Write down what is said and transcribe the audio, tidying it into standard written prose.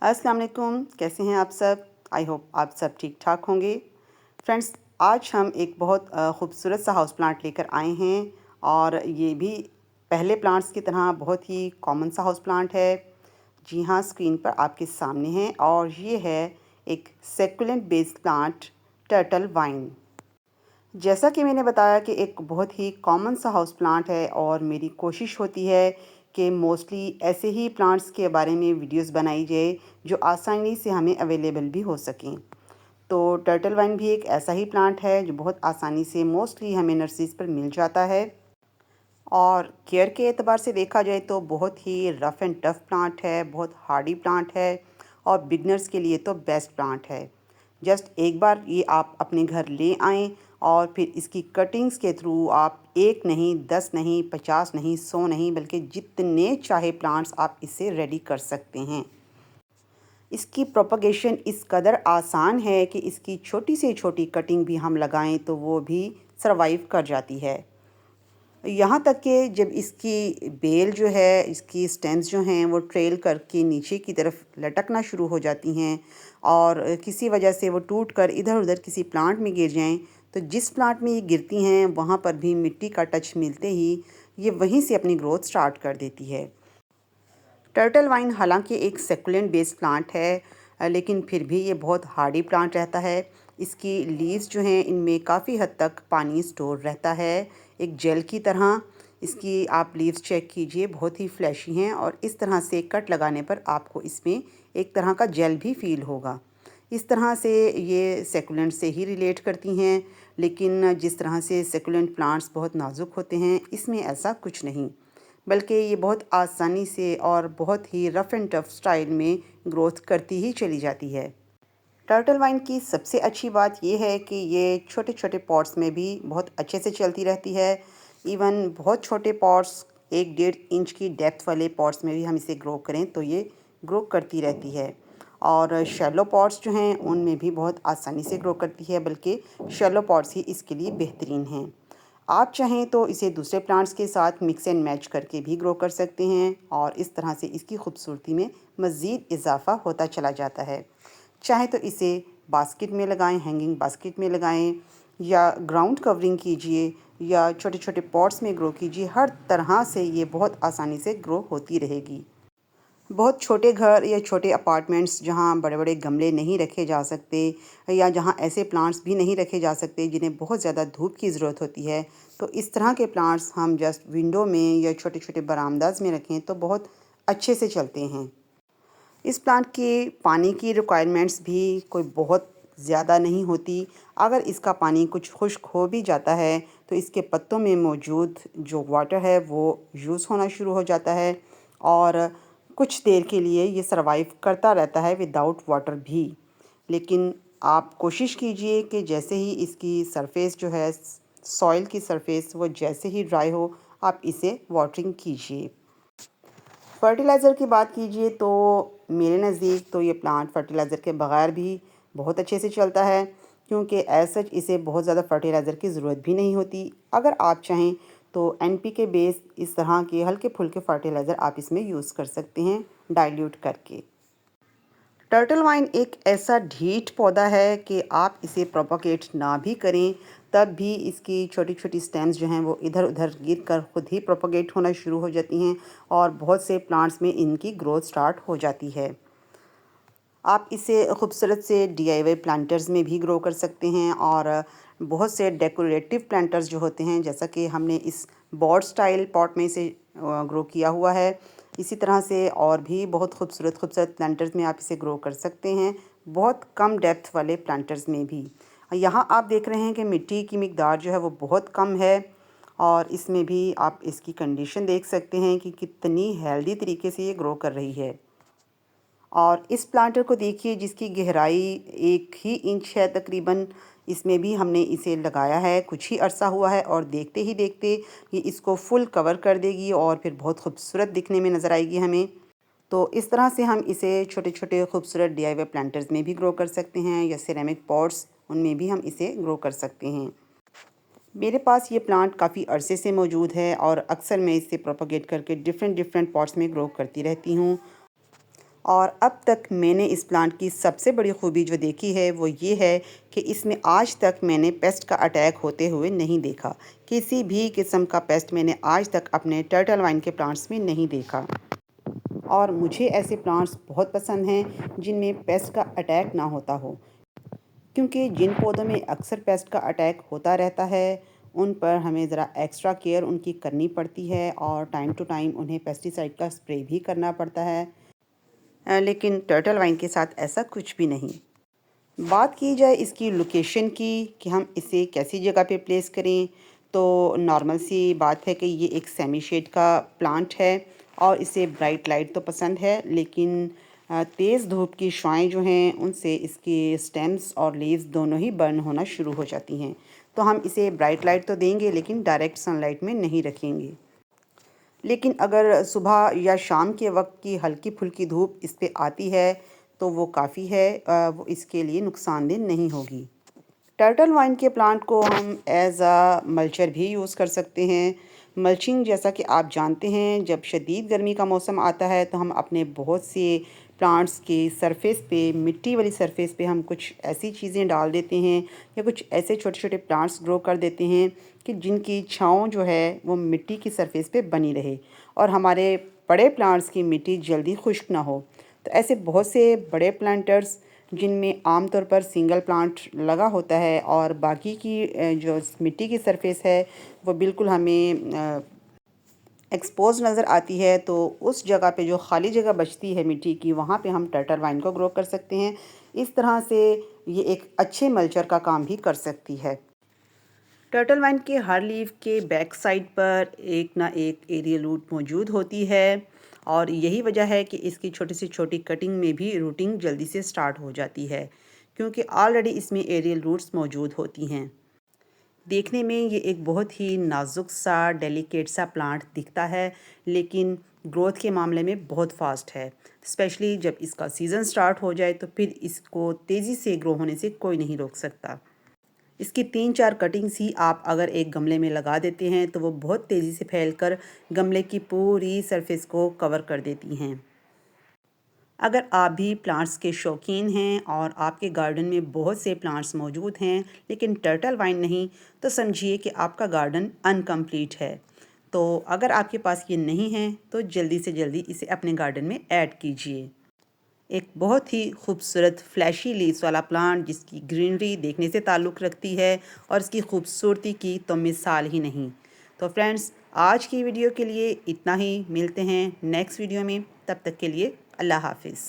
अस्सलाम वालेकुम, कैसे हैं आप सब? आई होप आप सब ठीक ठाक होंगे। फ्रेंड्स, आज हम एक बहुत खूबसूरत सा हाउस प्लांट लेकर आए हैं और ये भी पहले प्लांट्स की तरह बहुत ही कॉमन सा हाउस प्लांट है। जी हाँ, स्क्रीन पर आपके सामने है और ये है एक succulent based plant, turtle vine. जैसा कि मैंने बताया कि एक बहुत ही कॉमन सा हाउस प्लांट है और मेरी कोशिश होती है कि मोस्टली ऐसे ही प्लांट्स के बारे में वीडियोस बनाई जाए जो आसानी से हमें अवेलेबल भी हो सकें। तो टर्टल वाइन भी एक ऐसा ही प्लांट है जो बहुत आसानी से मोस्टली हमें नर्सरीज पर मिल जाता है और केयर के एतबार से देखा जाए तो बहुत ही रफ़ एंड टफ़ प्लांट है, बहुत हार्डी प्लांट है और बिगनर्स के लिए तो बेस्ट प्लांट है। जस्ट एक बार ये आप अपने घर ले आएँ और फिर इसकी कटिंग्स के थ्रू आप 1 नहीं, 10 नहीं, 50 नहीं, 100 नहीं बल्कि जितने चाहे प्लांट्स आप इससे रेडी कर सकते हैं। इसकी प्रोपगेशन इस कदर आसान है कि इसकी छोटी से छोटी कटिंग भी हम लगाएं तो वो भी सरवाइव कर जाती है। यहाँ तक कि जब इसकी बेल जो है, इसकी स्टेम्स जो हैं वो ट्रेल करके नीचे की तरफ लटकना शुरू हो जाती हैं और किसी वजह से वो टूट कर इधर-उधर किसी प्लांट में गिर जाएं, तो जिस प्लांट में ये गिरती हैं वहाँ पर भी मिट्टी का टच मिलते ही ये वहीं से अपनी ग्रोथ स्टार्ट कर देती है। टर्टल वाइन हालांकि एक सेकुलेंट बेस्ड प्लांट है, लेकिन फिर भी ये बहुत हार्डी प्लांट रहता है। इसकी लीव्स जो हैं इनमें काफ़ी हद तक पानी स्टोर रहता है, एक जेल की तरह। इसकी आप लीव्स चेक कीजिए, बहुत ही फ्लैशी हैं और इस तरह से कट लगाने पर आपको इसमें एक तरह का जेल भी फील होगा। इस तरह से ये सेकुलेंट से ही रिलेट करती हैं, लेकिन जिस तरह से सेकुलेंट प्लांट्स बहुत नाजुक होते हैं, इसमें ऐसा कुछ नहीं, बल्कि ये बहुत आसानी से और बहुत ही रफ़ एंड टफ़ स्टाइल में ग्रोथ करती ही चली जाती है। टर्टल वाइन की सबसे अच्छी बात ये है कि ये छोटे छोटे पॉट्स में भी बहुत अच्छे से चलती रहती है। इवन बहुत छोटे पॉट्स, 1-1.5 इंच की डेप्थ वाले पॉट्स में भी हम इसे ग्रो करें तो ये ग्रो करती रहती है। और शैलो पॉट्स जो हैं उनमें भी बहुत आसानी से ग्रो करती है, बल्कि शैलो पॉट्स ही इसके लिए बेहतरीन हैं। आप चाहें तो इसे दूसरे प्लांट्स के साथ मिक्स एंड मैच करके भी ग्रो कर सकते हैं और इस तरह से इसकी खूबसूरती में मज़ीद इजाफ़ा होता चला जाता है। चाहे तो इसे बास्केट में लगाएं, हैंगिंग बास्केट में लगाएं, या ग्राउंड कवरिंग कीजिए, या छोटे छोटे पॉट्स में ग्रो कीजिए। हर तरह से ये बहुत आसानी से ग्रो होती रहेगी। बहुत छोटे घर या छोटे अपार्टमेंट्स जहाँ बड़े-बड़े गमले नहीं रखे जा सकते, या जहाँ ऐसे प्लांट्स भी नहीं रखे जा सकते जिन्हें बहुत ज़्यादा धूप की ज़रूरत होती है, तो इस तरह के प्लांट्स हम जस्ट विंडो में या छोटे-छोटे बरामदाज में रखें तो बहुत अच्छे से चलते हैं। इस प्लांट की पानी की रिक्वायरमेंट्स भी कोई बहुत ज़्यादा नहीं होती। अगर इसका पानी कुछ खुश्क हो भी जाता है तो इसके पत्तों में मौजूद जो वाटर है वो यूज़ होना शुरू हो जाता है और कुछ देर के लिए ये सरवाइव करता रहता है विदाउट वाटर भी। लेकिन आप कोशिश कीजिए कि जैसे ही इसकी सरफेस जो है, सॉइल की सरफेस, वो जैसे ही ड्राई हो आप इसे वाटरिंग कीजिए। फर्टिलाइज़र की बात कीजिए तो मेरे नज़दीक तो ये प्लांट फर्टिलाइज़र के बगैर भी बहुत अच्छे से चलता है, क्योंकि एज़ सच इसे बहुत ज़्यादा फर्टिलाइज़र की ज़रूरत भी नहीं होती। अगर आप चाहें तो एनपीके बेस इस तरह के हल्के फुल्के फर्टिलाइज़र आप इसमें यूज़ कर सकते हैं डाइल्यूट करके। टर्टल वाइन एक ऐसा ढीठ पौधा है कि आप इसे प्रोपोगेट ना भी करें तब भी इसकी छोटी छोटी स्टेम्स जो हैं वो इधर उधर गिर कर ख़ुद ही प्रोपोगेट होना शुरू हो जाती हैं और बहुत से प्लांट्स में इनकी ग्रोथ स्टार्ट हो जाती है। आप इसे खूबसूरत से डीआईवाई प्लांटर्स में भी ग्रो कर सकते हैं और बहुत से डेकोरेटिव प्लांटर्स जो होते हैं, जैसा कि हमने इस बॉड स्टाइल पॉट में इसे ग्रो किया हुआ है, इसी तरह से और भी बहुत खूबसूरत खूबसूरत प्लांटर्स में आप इसे ग्रो कर सकते हैं, बहुत कम डेप्थ वाले प्लांटर्स में भी। यहाँ आप देख रहे हैं कि मिट्टी की मिकदार जो है वो बहुत कम है और इसमें भी आप इसकी कंडीशन देख सकते हैं कि कितनी हेल्दी तरीके से ये ग्रो कर रही है। और इस प्लांटर को देखिए जिसकी गहराई 1 ही इंच है तकरीबन, इसमें भी हमने इसे लगाया है कुछ ही अरसा हुआ है और देखते ही देखते ये इसको फुल कवर कर देगी और फिर बहुत खूबसूरत दिखने में नज़र आएगी हमें। तो इस तरह से हम इसे छोटे छोटे खूबसूरत डीआईवाई प्लांटर्स में भी ग्रो कर सकते हैं, या सिरेमिक पॉट्स उनमें भी हम इसे ग्रो कर सकते हैं। मेरे पास ये प्लांट काफ़ी अरसे से मौजूद है और अक्सर मैं इसे प्रोपोगेट करके डिफरेंट डिफरेंट पॉट्स में ग्रो करती रहती हूँ। और अब तक मैंने इस प्लांट की सबसे बड़ी खूबी जो देखी है वो ये है कि इसमें आज तक मैंने पेस्ट का अटैक होते हुए नहीं देखा। किसी भी किस्म का पेस्ट मैंने आज तक अपने टर्टल वाइन के प्लांट्स में नहीं देखा। और मुझे ऐसे प्लांट्स बहुत पसंद हैं जिनमें पेस्ट का अटैक ना होता हो, क्योंकि जिन पौधों में अक्सर पेस्ट का अटैक होता रहता है उन पर हमें ज़रा एक्स्ट्रा केयर उनकी करनी पड़ती है और टाइम टू टाइम उन्हें पेस्टिसाइड का स्प्रे भी करना पड़ता है। लेकिन टर्टल वाइन के साथ ऐसा कुछ भी नहीं। बात की जाए इसकी लोकेशन की कि हम इसे कैसी जगह पे प्लेस करें, तो नॉर्मल सी बात है कि ये एक सेमी शेड का प्लांट है और इसे ब्राइट लाइट तो पसंद है, लेकिन तेज़ धूप की शुआएं जो हैं उनसे इसके स्टेम्स और लीव्स दोनों ही बर्न होना शुरू हो जाती हैं। तो हम इसे ब्राइट लाइट तो देंगे लेकिन डायरेक्ट सनलाइट में नहीं रखेंगे। लेकिन अगर सुबह या शाम के वक्त की हल्की फुल्की धूप इस पे आती है तो वो काफ़ी है, वो इसके लिए नुकसानदेह नहीं होगी। टर्टल वाइन के प्लांट को हम एज अ मल्चर भी यूज़ कर सकते हैं। मल्चिंग, जैसा कि आप जानते हैं, जब शदीद गर्मी का मौसम आता है तो हम अपने बहुत से प्लांट्स के सरफेस पे, मिट्टी वाली सरफेस पे हम कुछ ऐसी चीज़ें डाल देते हैं या कुछ ऐसे छोटे छोटे प्लांट्स ग्रो कर देते हैं कि जिनकी छाँव जो है वो मिट्टी की सरफेस पे बनी रहे और हमारे बड़े प्लांट्स की मिट्टी जल्दी खुश्क ना हो। तो ऐसे बहुत से बड़े प्लांटर्स जिनमें आमतौर पर सिंगल प्लांट लगा होता है और बाकी की जो मिट्टी की सरफेस है वो बिल्कुल हमें एक्सपोज नज़र आती है, तो उस जगह पे जो खाली जगह बचती है मिट्टी की, वहाँ पे हम टर्टल वाइन को ग्रो कर सकते हैं। इस तरह से ये एक अच्छे मल्चर का काम भी कर सकती है। टर्टल वाइन के हर लीफ के बैक साइड पर एक ना एक एरियल रूट मौजूद होती है और यही वजह है कि इसकी छोटी सी छोटी कटिंग में भी रूटिंग जल्दी से स्टार्ट हो जाती है, क्योंकि ऑलरेडी इसमें एरियल रूट्स मौजूद होती हैं। देखने में ये एक बहुत ही नाजुक सा डेलिकेट सा प्लांट दिखता है, लेकिन ग्रोथ के मामले में बहुत फास्ट है। स्पेशली जब इसका सीज़न स्टार्ट हो जाए तो फिर इसको तेज़ी से ग्रो होने से कोई नहीं रोक सकता। इसकी 3-4 कटिंग्स ही आप अगर एक गमले में लगा देते हैं तो वो बहुत तेज़ी से फैलकर गमले की पूरी सरफेस को कवर कर देती हैं। अगर आप भी प्लांट्स के शौकीन हैं और आपके गार्डन में बहुत से प्लांट्स मौजूद हैं लेकिन टर्टल वाइन नहीं, तो समझिए कि आपका गार्डन अनकम्प्लीट है। तो अगर आपके पास ये नहीं है तो जल्दी से जल्दी इसे अपने गार्डन में ऐड कीजिए। एक बहुत ही खूबसूरत फ्लैशी लीव्स वाला प्लांट जिसकी ग्रीनरी देखने से ताल्लुक़ रखती है और इसकी खूबसूरती की तो मिसाल ही नहीं। तो फ्रेंड्स, आज की वीडियो के लिए इतना ही। मिलते हैं नेक्स्ट वीडियो में, तब तक के लिए अल्लाह हाफिज़।